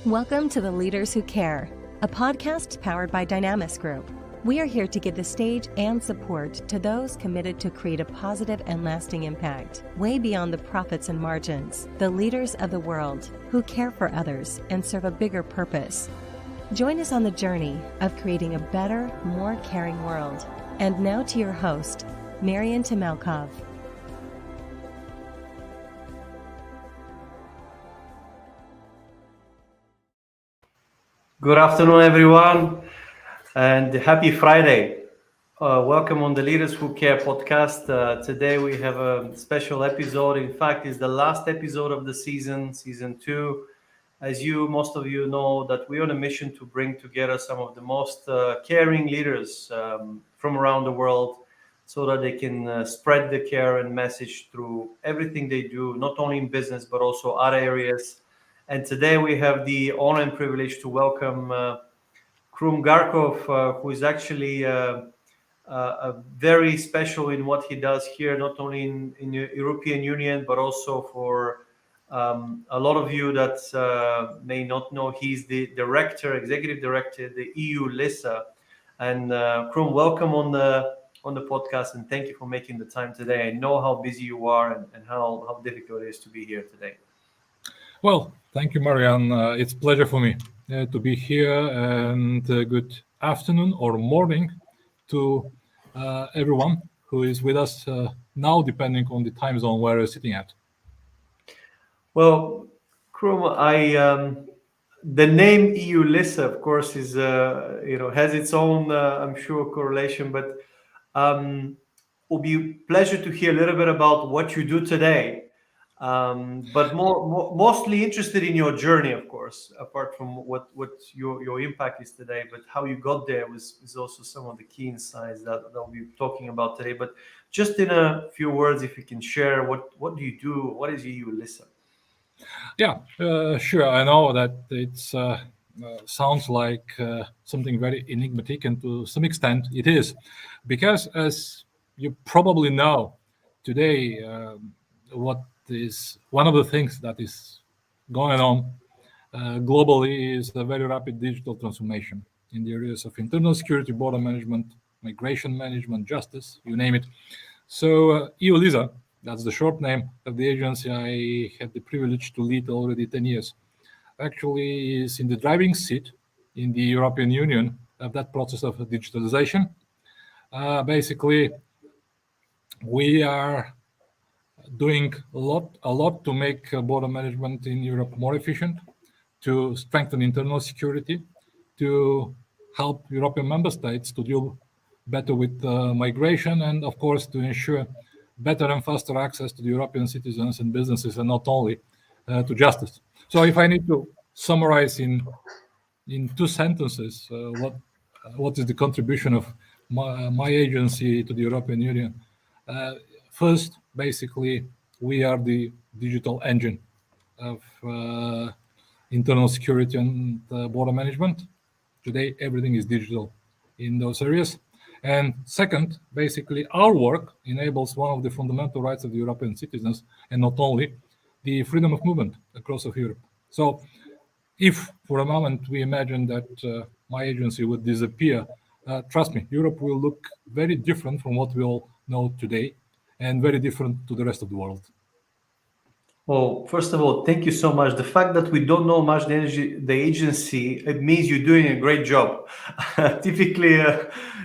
Welcome to The Leaders Who Care, a podcast powered by Dynamis Group. We are here to give the stage and support to those committed to create a positive and lasting impact, way beyond the profits and margins, the leaders of the world who care for others and serve a bigger purpose. Join us on the journey of creating a better, more caring world. And now to your host, Marian Timelkov. Good afternoon, everyone, and happy Friday. Welcome on the Leaders Who Care podcast. Today we have a special episode. In fact, it's the last episode of the season 2. As most of you know, that we're on a mission to bring together some of the most caring leaders from around the world so that they can spread the care and message through everything they do, not only in business, but also other areas. And today we have the honor and privilege to welcome Krum Garkov, who is actually very special in what he does here, not only in the European Union, but also for a lot of you that may not know, he's the executive director, the EU LISA. And Krum, welcome on the podcast, and thank you for making the time today. I know how busy you are and how difficult it is to be here today. Well, thank you, Marian. It's a pleasure for me to be here, and good afternoon or morning to everyone who is with us now, depending on the time zone where you're sitting at. Well, Krum, the name EU LISA, of course, is has its own, I'm sure, correlation, but it will be a pleasure to hear a little bit about what you do today. But mostly interested in your journey, of course, apart from what your impact is today, but how you got there is also some of the key insights that we'll be talking about today. But just in a few words, if you can share, what do you do? What is EU LISA? Yeah, sure. I know that it sounds like something very enigmatic, and to some extent it is, because as you probably know, today what is one of the things that is going on globally is a very rapid digital transformation in the areas of internal security, border management, migration management, justice, you name it. So EU LISA, that's the short name of the agency I had the privilege to lead already 10 years, actually is in the driving seat in the European Union of that process of digitalization. Basically, we are doing a lot to make border management in Europe more efficient, to strengthen internal security, to help European member states to deal better with migration, and of course to ensure better and faster access to the European citizens and businesses, and not only to justice. So if I need to summarize in 2 sentences what is the contribution of my agency to the European Union, first, basically, we are the digital engine of internal security and border management. Today, everything is digital in those areas. And second, basically, our work enables one of the fundamental rights of the European citizens, and not only, the freedom of movement across of Europe. So if for a moment we imagine that my agency would disappear, trust me, Europe will look very different from what we all know today, and very different to the rest of the world. Well, first of all, thank you so much. The fact that we don't know much the agency, it means you're doing a great job. Typically,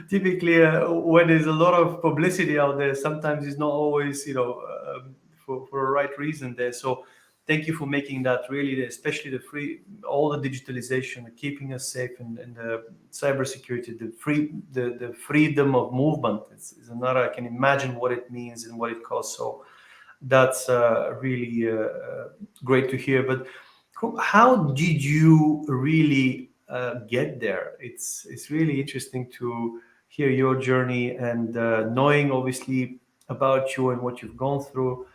when there's a lot of publicity out there, sometimes it's not always, for the right reason there. So thank you for making that really, especially all the digitalization, keeping us safe, and the cybersecurity, the freedom of movement is another. I can imagine what it means and what it costs. So that's really great to hear. But how did you really get there? It's really interesting to hear your journey, and knowing obviously about you and what you've gone through.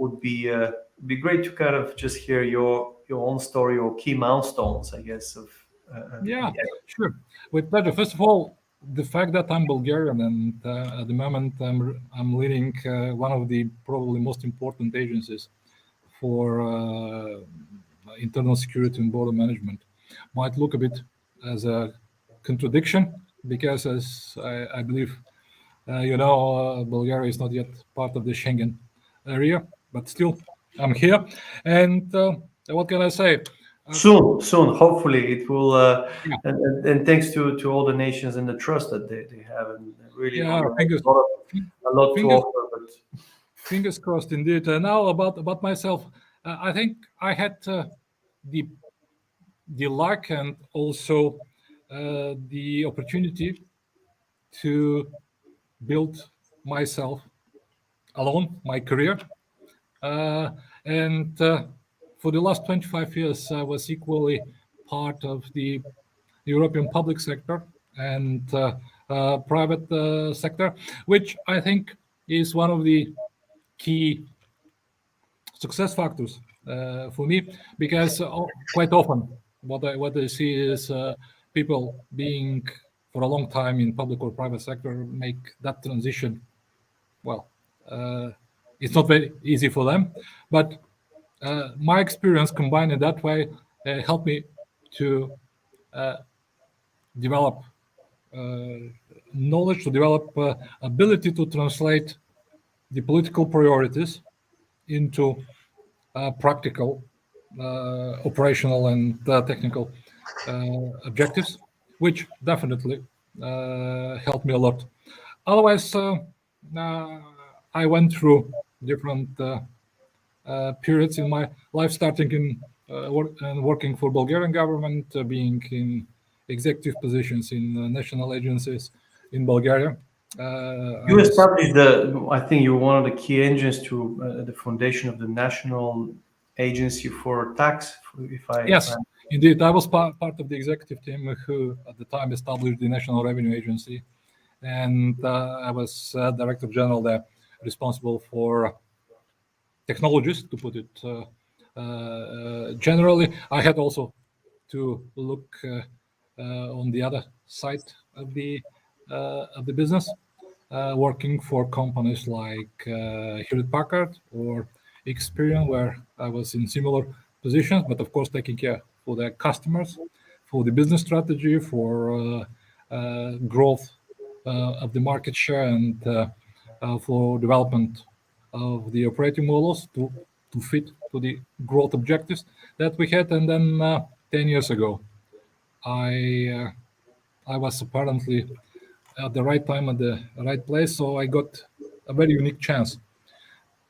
Would be great to kind of just hear your own story or key milestones, I guess. Yeah, sure, with pleasure. First of all, the fact that I'm Bulgarian, and at the moment I'm leading one of the probably most important agencies for internal security and border management might look a bit as a contradiction, because as I believe Bulgaria is not yet part of the Schengen area, but still I'm here. And what can I say? Soon, hopefully it will. Yeah. And thanks to all the nations and the trust that they have, and really Yeah, a lot to fingers offer. But fingers crossed indeed. Now about myself, I think I had the luck and also the opportunity to build myself alone, my career. And for the last 25 years, I was equally part of the European public sector and private sector, which I think is one of the key success factors for me, because quite often what I see is people being for a long time in public or private sector make that transition. Well, it's not very easy for them, but my experience combined in that way helped me to develop knowledge, to develop ability to translate the political priorities into practical, operational, and technical objectives, which definitely helped me a lot. Otherwise, I went through different periods in my life, starting in working for Bulgarian government, being in executive positions in national agencies in Bulgaria. you established I think you're one of the key engines to the foundation of the National Agency for Tax. Yes, indeed. I was part of the executive team who, at the time, established the National Revenue Agency, and I was Director General there, responsible for technologies, to put it generally. I had also to look on the other side of the business, working for companies like Hewlett Packard or Experian, where I was in similar positions, but of course taking care for their customers, for the business strategy, for growth of the market share, and for development of the operating models to fit to the growth objectives that we had. And then 10 years ago, I was apparently at the right time at the right place, so I got a very unique chance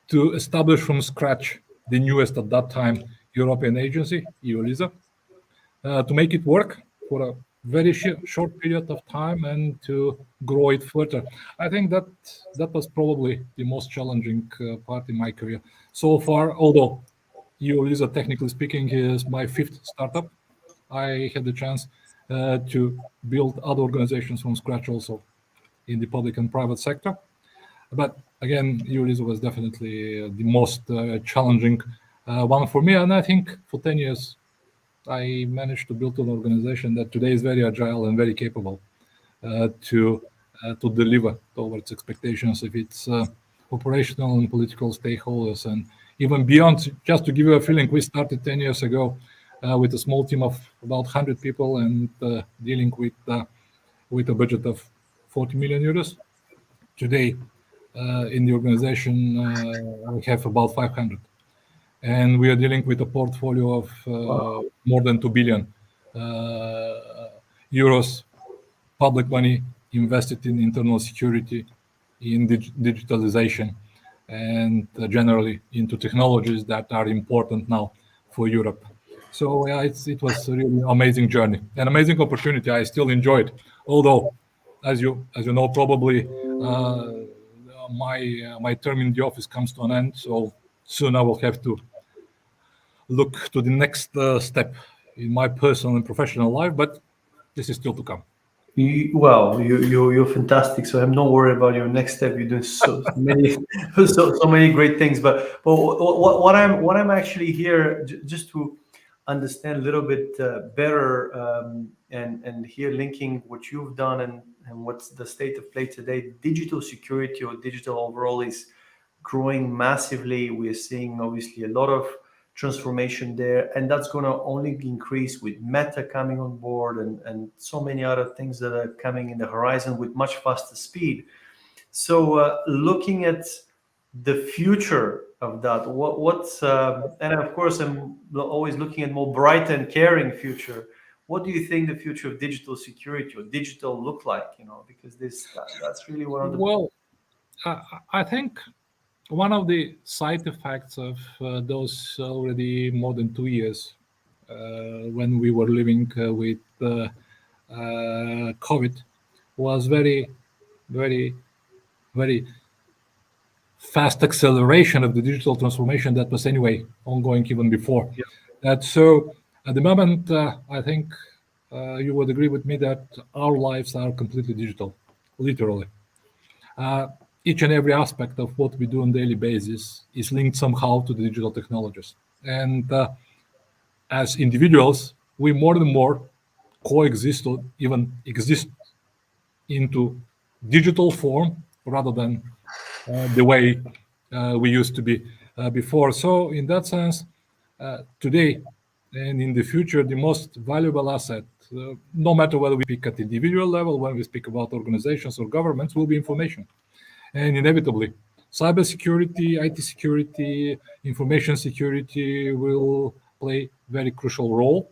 to establish from scratch the newest at that time European agency, EULISA, to make it work for a very short period of time and to grow it further. I think that was probably the most challenging part in my career so far. Although EULISA, technically speaking, is my fifth startup, I had the chance to build other organizations from scratch also in the public and private sector. But again, EULISA was definitely the most challenging one for me. And I think for 10 years, I managed to build an organization that today is very agile and very capable to deliver towards expectations of its operational and political stakeholders. And even beyond, just to give you a feeling, we started 10 years ago with a small team of about 100 people and dealing with a budget of 40 million euros. Today, in the organization, we have about 500. And we are dealing with a portfolio of more than 2 billion euros public money invested in internal security, in digitalization, and generally into technologies that are important now for Europe. So yeah, it was a really amazing journey, an amazing opportunity. I still enjoyed, although, as you know, probably my term in the office comes to an end. So soon I will have to look to the next step in my personal and professional life, but this is still to come. You're fantastic. So I'm not worried about your next step. You're doing so many so many great things. But what I'm actually here just to understand a little bit better, and here linking what you've done and what's the state of play today. Digital security or digital overall is growing massively. We're seeing obviously a lot of transformation there, and that's going to only increase with Meta coming on board and so many other things that are coming in the horizon with much faster speed. So looking at the future of that, what's and of course I'm always looking at more bright and caring future. What do you think the future of digital security or digital look like? Because that's really one of the Well, I think one of the side effects of those already more than 2 years when we were living with COVID was very, very, very fast acceleration of the digital transformation that was anyway ongoing even before. Yeah. That so at the moment, I think you would agree with me that our lives are completely digital, literally. Each and every aspect of what we do on a daily basis is linked somehow to the digital technologies. And as individuals, we more and more coexist or even exist into digital form rather than the way we used to be before. So in that sense, today and in the future, the most valuable asset, no matter whether we speak at individual level, when we speak about organizations or governments, will be information. And inevitably, cybersecurity, IT security, information security will play very crucial role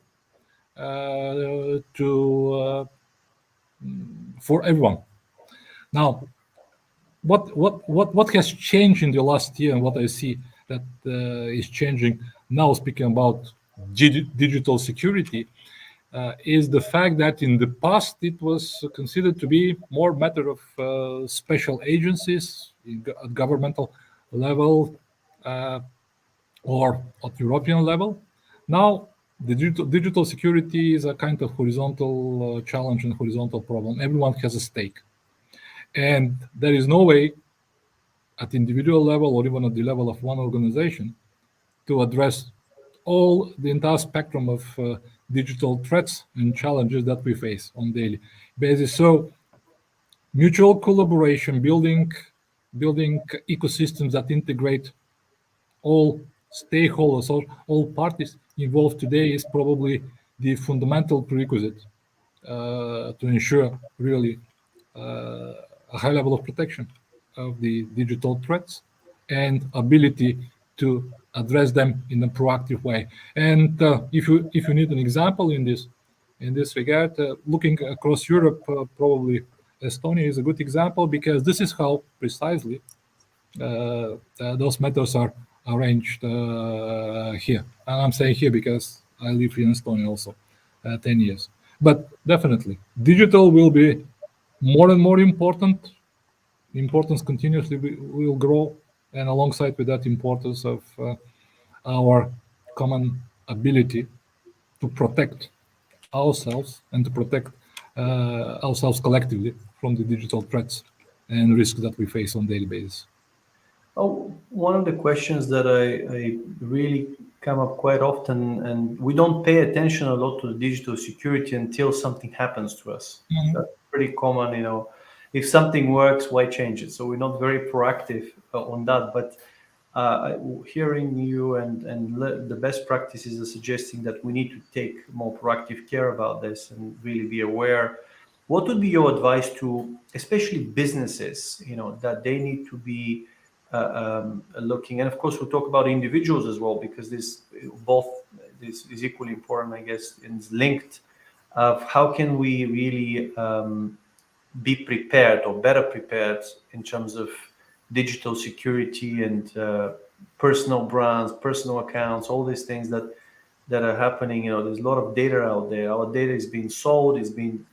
for everyone. Now, what has changed in the last year, and what I see that is changing now, speaking about digital security, is the fact that in the past it was considered to be more matter of special agencies at governmental level or at European level. Now, the digital security is a kind of horizontal challenge and horizontal problem. Everyone has a stake. And there is no way at individual level or even at the level of one organization to address all the entire spectrum of digital threats and challenges that we face on daily basis. So mutual collaboration, building ecosystems that integrate all stakeholders, all parties involved today is probably the fundamental prerequisite to ensure really a high level of protection of the digital threats and ability to address them in a proactive way. And if you need an example in this regard, looking across Europe, probably Estonia is a good example, because this is how precisely those matters are arranged here. And I'm saying here because I live in Estonia also 10 years. But definitely, digital will be more and more important. Importance continuously will grow, and alongside with that, importance of our common ability to protect ourselves and to protect ourselves collectively from the digital threats and risks that we face on a daily basis. Oh, one of the questions that I really come up quite often, and we don't pay attention a lot to the digital security until something happens to us. Mhm. That's pretty common, If something works, why change it? So we're not very proactive on that. But hearing you and the best practices are suggesting that we need to take more proactive care about this and really be aware. What would be your advice to, especially businesses, that they need to be looking, and of course we'll talk about individuals as well, because this is equally important, I guess, and is linked, of how can we really be prepared or better prepared in terms of digital security and personal brands, personal accounts, all these things that are happening. There's a lot of data out there. Our data is being sold, is being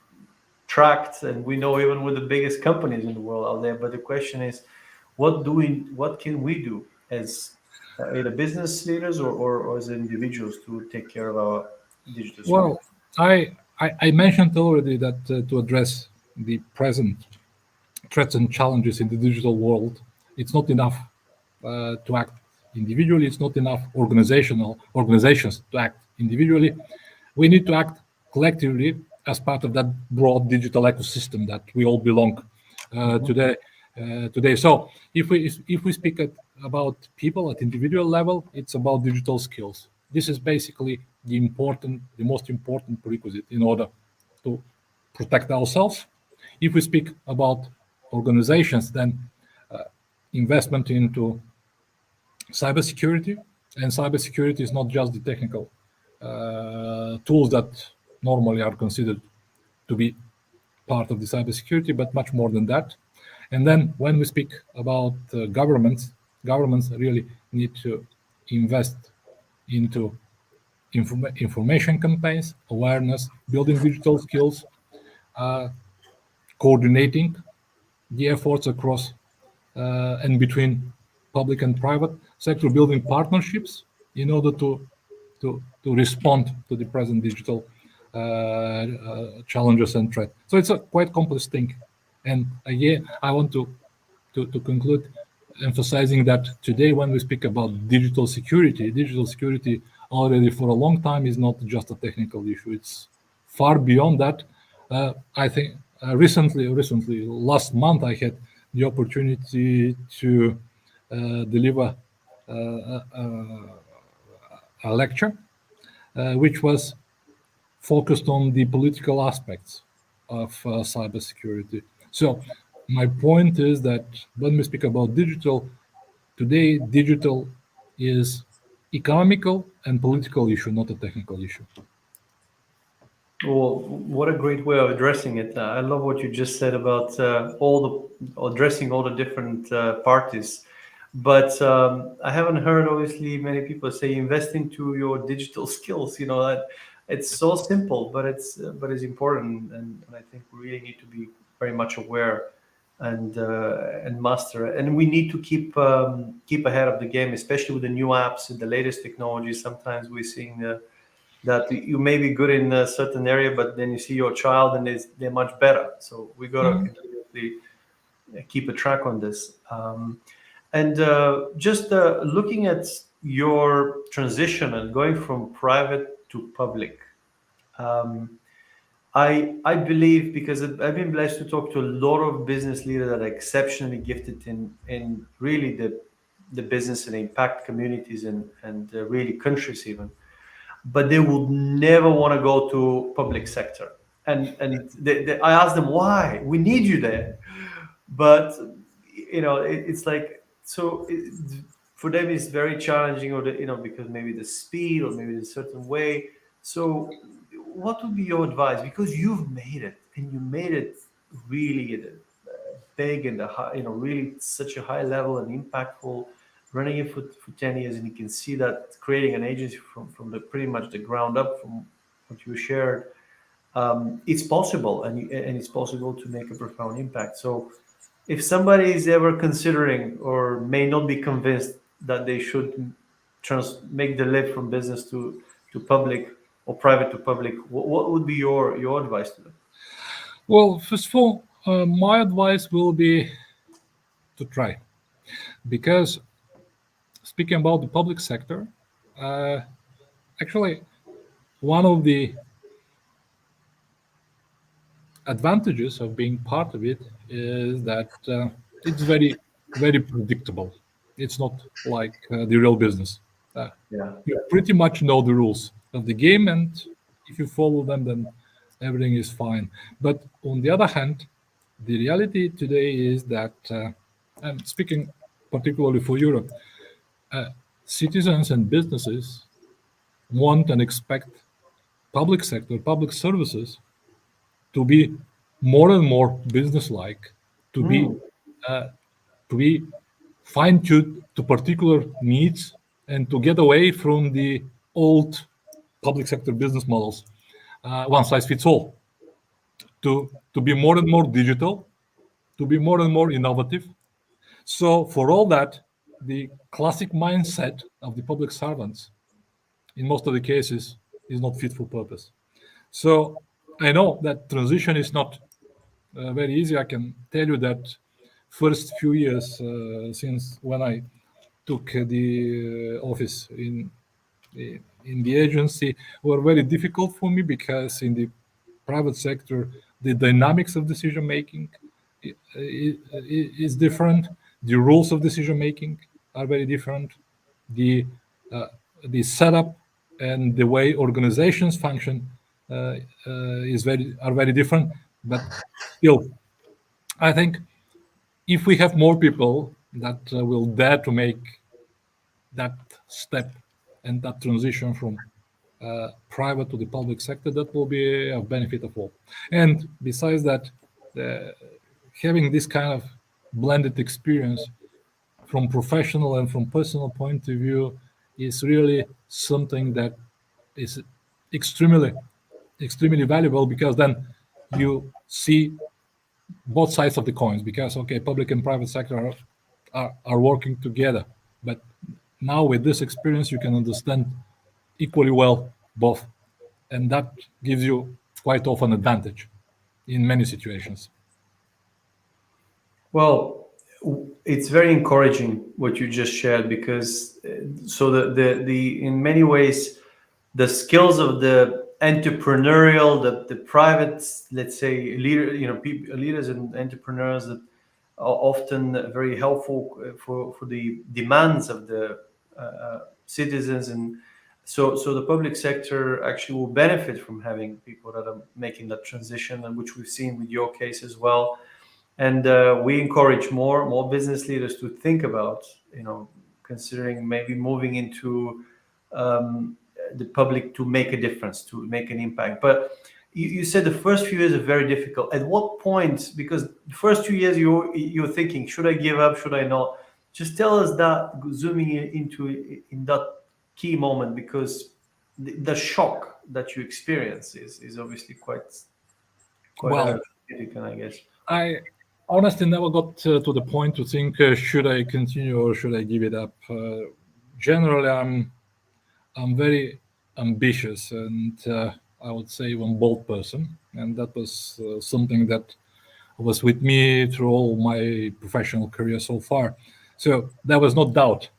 tracked, and we know even with the biggest companies in the world out there. But the question is, what can we do as either business leaders or as individuals to take care of our digital security? Well, I mentioned already that to address the present threats and challenges in the digital world, it's not enough to act individually. It's not enough organizations to act individually. We need to act collectively as part of that broad digital ecosystem that we all belong today. So if we speak at about people at individual level, it's about digital skills. This is basically the most important prerequisite in order to protect ourselves. If we speak about organizations, then investment into cybersecurity, and cybersecurity is not just the technical tools that normally are considered to be part of the cybersecurity, but much more than that. And then when we speak about governments really need to invest into information campaigns, awareness, building digital skills, coordinating the efforts across and between public and private sector, building partnerships in order to respond to the present digital challenges and threat. So it's a quite complex thing. And again, I want to conclude emphasizing that today when we speak about digital security already for a long time is not just a technical issue. It's far beyond that. I think recently, last month, I had the opportunity to deliver a lecture, which was focused on the political aspects of cybersecurity. So my point is that when we speak about digital, today digital is economical and political issue, not a technical issue. Well, what a great way of addressing it. I love what you just said about addressing all the different parties. But I haven't heard, obviously, many people say invest into your digital skills. You know, that it's so simple, but it's important, and I think we really need to be very much aware and master it. And we need to keep ahead of the game, especially with the new apps and the latest technologies. Sometimes we're seeing that you may be good in a certain area, but then you see your child and they're much better. So we got to continuously keep a track on this. And just looking at your transition and going from private to public, I believe, because I've been blessed to talk to a lot of business leaders that are exceptionally gifted in really the business and impact communities and really countries even, but they would never want to go to public sector. And I asked them why. We need you there, but it's like for them it's very challenging, or because maybe the speed or maybe a certain way. So what would be your advice, because you've made it and you made it really big and really such a high level and impactful, running it for 10 years, and you can see that creating an agency from the pretty much the ground up, from what you shared, it's possible, and it's possible to make a profound impact. So if somebody is ever considering or may not be convinced that they should make the leap from business to public or private to public, what would be your advice to them? Well, first of all, my advice will be to try, because speaking about the public sector, actually, one of the advantages of being part of it is that it's very, very predictable. It's not like the real business. You pretty much know the rules of the game, and if you follow them, then everything is fine. But on the other hand, the reality today is that, and speaking particularly for Europe, citizens and businesses want and expect public sector, public services to be more and more business-like, to be fine-tuned to particular needs, and to get away from the old public sector business models, one size fits all, to be more and more digital, to be more and more innovative. So for all that, the classic mindset of the public servants, in most of the cases, is not fit for purpose. So I know that transition is not very easy. I can tell you that first few years since when I took the office in the agency were very difficult for me, because in the private sector, the dynamics of decision making is different. The rules of decision making are very different. The the setup and the way organizations function are very different. But still, I think if we have more people that will dare to make that step and that transition from private to the public sector, that will be a benefit of all. And besides that, having this kind of blended experience from professional and from personal point of view is really something that is extremely valuable, because then you see both sides of the coins, because okay, public and private sector are working together, but now with this experience you can understand equally well both, and that gives you quite often advantage in many situations. Well, it's very encouraging what you just shared, because so the in many ways the skills of the entrepreneurial, the private, let's say, leaders and entrepreneurs that are often very helpful for the demands of the citizens, and so the public sector actually will benefit from having people that are making that transition, and which we've seen with your case as well. And we encourage more business leaders to think about, considering maybe moving into the public to make a difference, to make an impact. But you said the first few years are very difficult. At what point? Because the first 2 years you're thinking, should I give up? Should I not? Just tell us that, zooming in that key moment, because the shock that you experience is obviously quite Well, significant, I guess. I honestly never got to the point to think, should I continue or should I give it up? Generally, I'm very ambitious and I would say even bold person, and that was something that was with me through all my professional career so far. So there was no doubt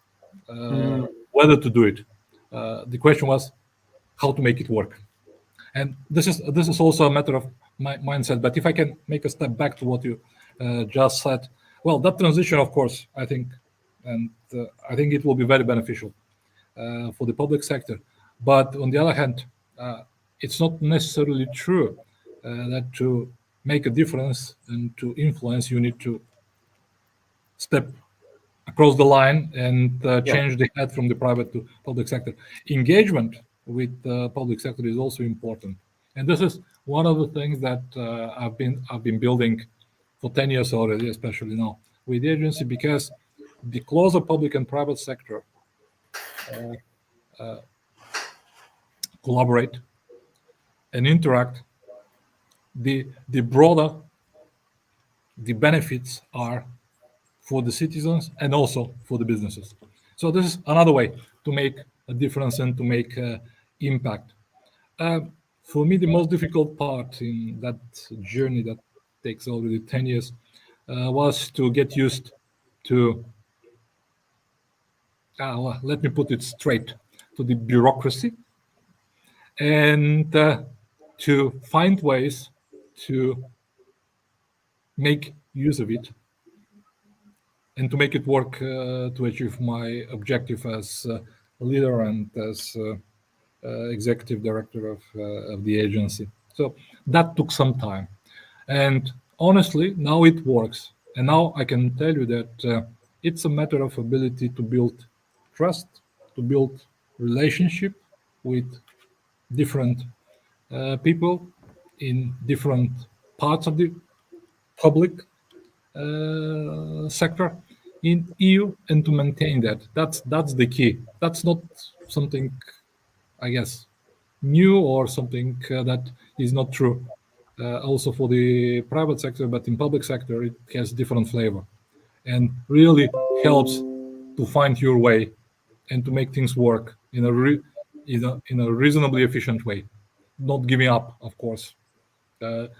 whether to do it. The question was how to make it work, and this is also a matter of my mindset. But if I can make a step back to what you just said, well, that transition, of course, I think it will be very beneficial for the public sector. But on the other hand, it's not necessarily true that to make a difference and to influence, you need to step across the line and change the head from the private to public sector. Engagement with the public sector is also important, and this is one of the things that I've been building for 10 years already, especially now with the agency, because the closer public and private sector collaborate and interact, the broader the benefits are for the citizens and also for the businesses. So this is another way to make a difference and to make impact. For me, the most difficult part in that journey that takes already 10 years was to get used to, let me put it straight, to the bureaucracy, and to find ways to make use of it and to make it work to achieve my objective as a leader and as executive director of the agency. So that took some time, and honestly, now it works. And now I can tell you that it's a matter of ability to build trust, to build relationship with different people in different parts of the public sector in EU, and to maintain that. That's the key. That's not something, I guess, new or something that is not true. Also for the private sector, but in public sector it has different flavor, and really helps to find your way and to make things work in a reasonably efficient way, not giving up, of course. The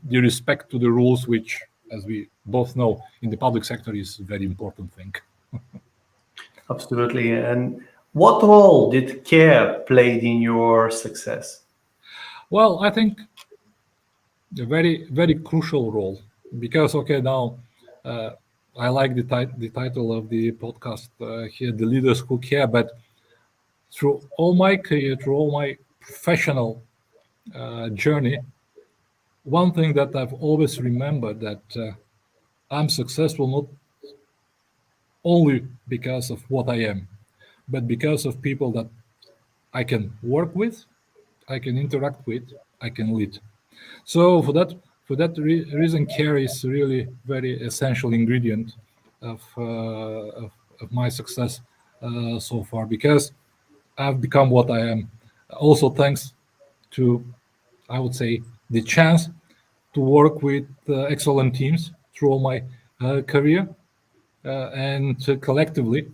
respect to the rules, which, as we both know, in the public sector is a very important thing. Absolutely. And what role did care played in your success? Well, I think a very, very crucial role, because, okay, now I like the title of the podcast here, "The Leaders Who Care." But through all my career, through all my professional journey, one thing that I've always remembered, that I'm successful not only because of what I am, but because of people that I can work with, I can interact with, I can lead. So for that reason, care is really very essential ingredient of of my success so far, because I've become what I am. Also thanks to, I would say, the chance to work with excellent teams through all my career, and collectively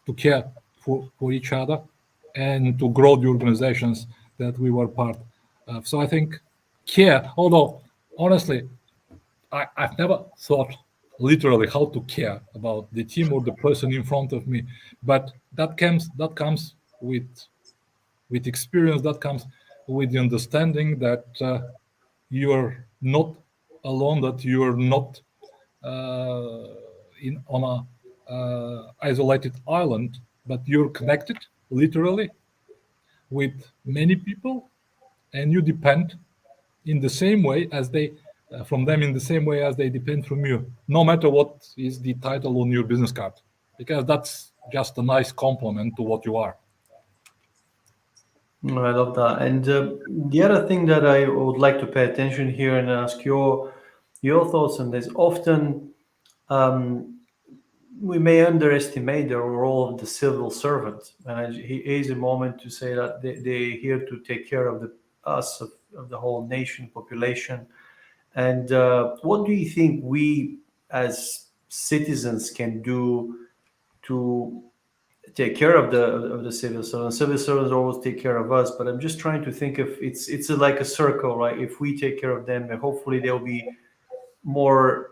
to care for each other and to grow the organizations that we were part of. So I think care, although honestly, I've never thought literally how to care about the team or the person in front of me, but that comes with experience, that comes with the understanding that you're not alone, that you're not uh, in on a isolated island, but you're connected literally with many people, and you depend in the same way as they from them, in the same way as they depend from you, no matter what is the title on your business card, because that's just a nice compliment to what you are. I love that. And the other thing that I would like to pay attention here and ask your thoughts on this. Often um, we may underestimate the role of the civil servant, and here's a moment to say that they're here to take care of of the whole nation population. And what do you think we as citizens can do to take care of the civil servants? Civil servants always take care of us, but I'm just trying to think if it's like a circle, right? If we take care of them, hopefully they'll be more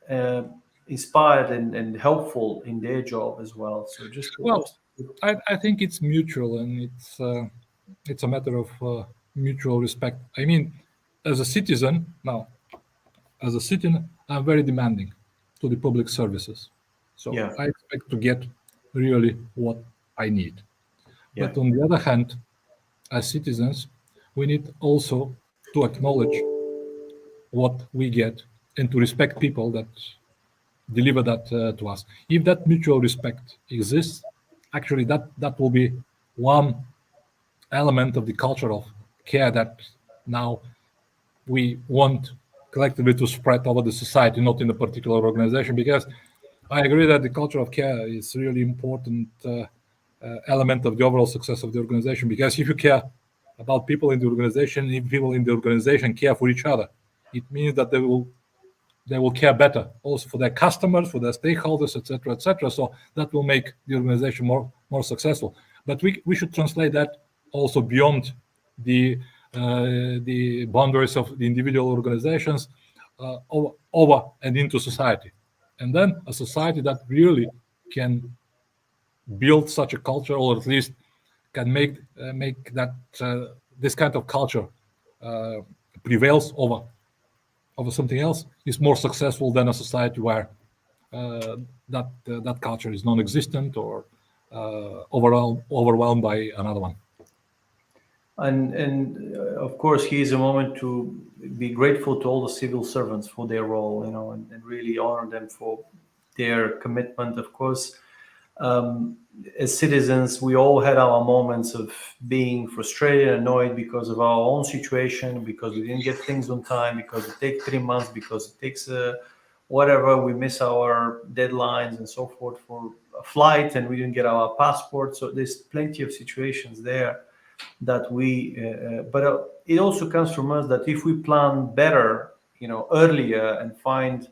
uh, inspired and helpful in their job as well. So Well, just I think it's mutual, and it's a matter of mutual respect. I mean, as a citizen now, as a citizen, I'm very demanding to the public services. So yeah, I expect to get really what I need. yeah, But on the other hand, as citizens, we need also to acknowledge what we get and to respect people that deliver that to us. If that mutual respect exists, actually that will be one element of the culture of care that now we want collectively to spread over the society, not in a particular organization. Because I agree that the culture of care is really important element of the overall success of the organization. Because if you care about people in the organization, if people in the organization care for each other, it means that they will care better also for their customers, for their stakeholders, etc., etc. So that will make the organization more successful. But we should translate that also beyond the the boundaries of the individual organizations, over and into society, and then a society that really can build such a culture, or at least can make that this kind of culture uh, prevails over something else, is more successful than a society where that culture is non-existent, or overwhelmed by another one. and of course, here's a moment to be grateful to all the civil servants for their role, and really honor them for their commitment. Of course, as citizens, we all had our moments of being frustrated, annoyed because of our own situation, because we didn't get things on time, because it takes 3 months, because it takes whatever, we miss our deadlines and so forth for a flight, and we didn't get our passport. So there's plenty of situations there that but it also comes from us that if we plan better, earlier, and find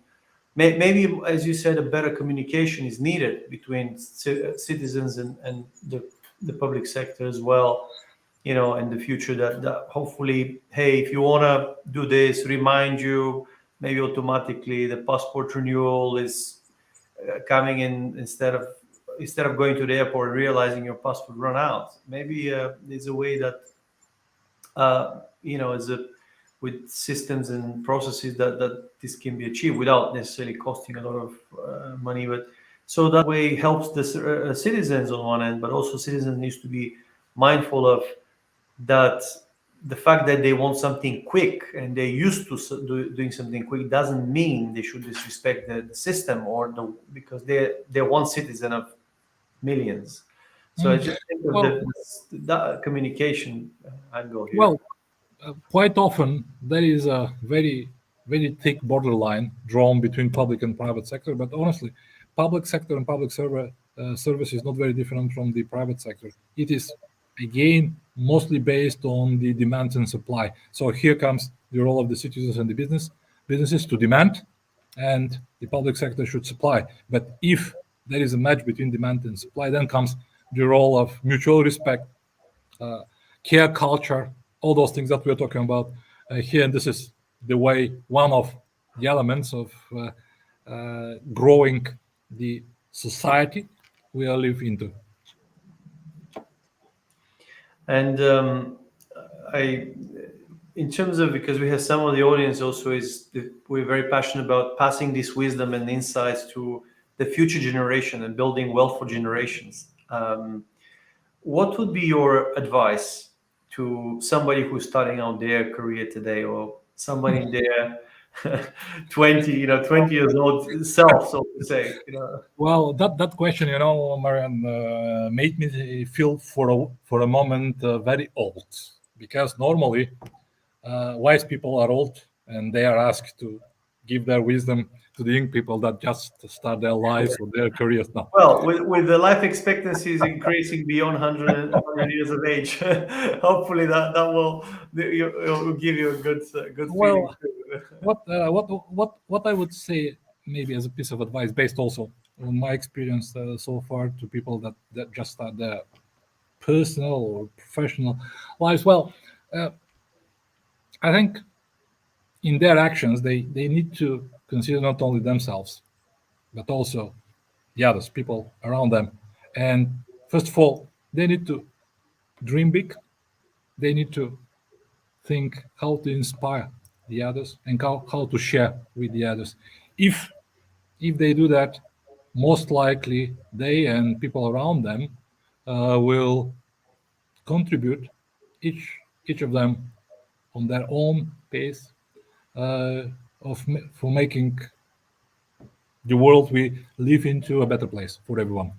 maybe, as you said, a better communication is needed between citizens and the public sector as well, in the future, that hopefully, hey, if you want to do this, remind you, maybe automatically the passport renewal is coming in, instead of going to the airport and realizing your passport run out. Maybe there's a way that is a systems and processes that this can be achieved without necessarily costing a lot of money. But so that way helps the citizens on one end, but also citizens needs to be mindful of that. The fact that they want something quick and they're used to doing something quick doesn't mean they should disrespect the system because they're one citizen of millions. So I just think of Well, that communication angle here. well, quite often there is a very, very thick borderline drawn between public and private sector. But honestly, public sector and public service is not very different from the private sector. It is again mostly based on the demand and supply. So here comes the role of the citizens and the businesses to demand, and the public sector should supply. But if there is a match between demand and supply, then comes the role of mutual respect, care culture, all those things that we're talking about here. And this is the way, one of the elements of growing the society we are living into. And in terms of, because we have some of the audience also, we're very passionate about passing this wisdom and insights to the future generation and building wealth for generations. What would be your advice to somebody who's starting out their career today, or somebody in their 20 years old self, so to say? Well, that question, Marian, made me feel for a moment very old, because normally wise people are old and they are asked to give their wisdom to the young people that just start their lives or their careers now. Well, with the life expectancies increasing beyond 100 years of age, hopefully that will give you a good feeling. What I would say, maybe as a piece of advice, based also on my experience so far, to people that just start their personal or professional lives. Well, I think in their actions they need to consider not only themselves, but also the others, people around them. And first of all, they need to dream big. They need to think how to inspire the others and how to share with the others. If they do that, most likely they and people around them will contribute, each of them on their own pace, for making the world we live into a better place for everyone.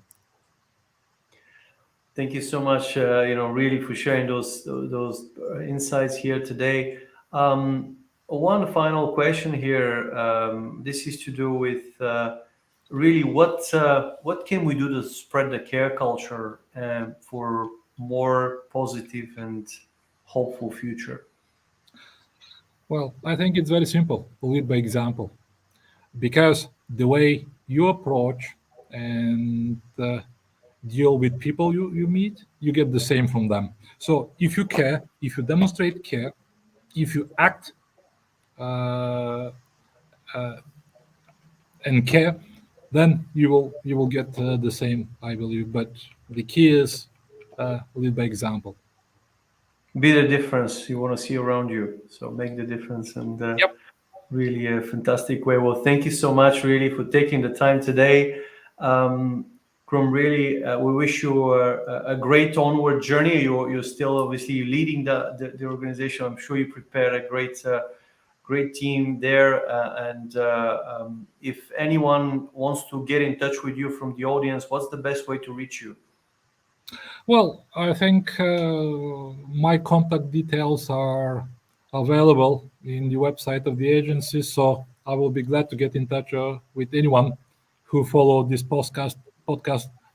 Thank you so much, really, for sharing those insights here today. One final question here. This is to do with really what can we do to spread the care culture for more positive and hopeful future? Well, I think it's very simple. Lead by example, because the way you approach and deal with people you meet, you get the same from them. So if you care, if you demonstrate care, if you act and care, then you will get the same, I believe. But the key is lead by example. Be the difference you want to see around you. So make the difference, and Yep. really a fantastic way. Well, thank you so much, really, for taking the time today. Krum, really, we wish you a great onward journey. You're still obviously leading the organization. I'm sure you prepared a great team there. And if anyone wants to get in touch with you from the audience, what's the best way to reach you? Well, I think my contact details are available in the website of the agency, so I will be glad to get in touch with anyone who followed this podcast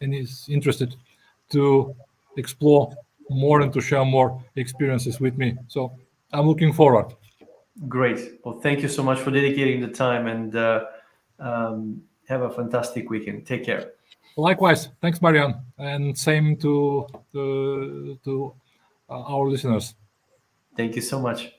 and is interested to explore more and to share more experiences with me. So I'm looking forward. Great. Well, thank you so much for dedicating the time, and have a fantastic weekend. Take care. Likewise, thanks, Marian, and same to our listeners. Thank you so much.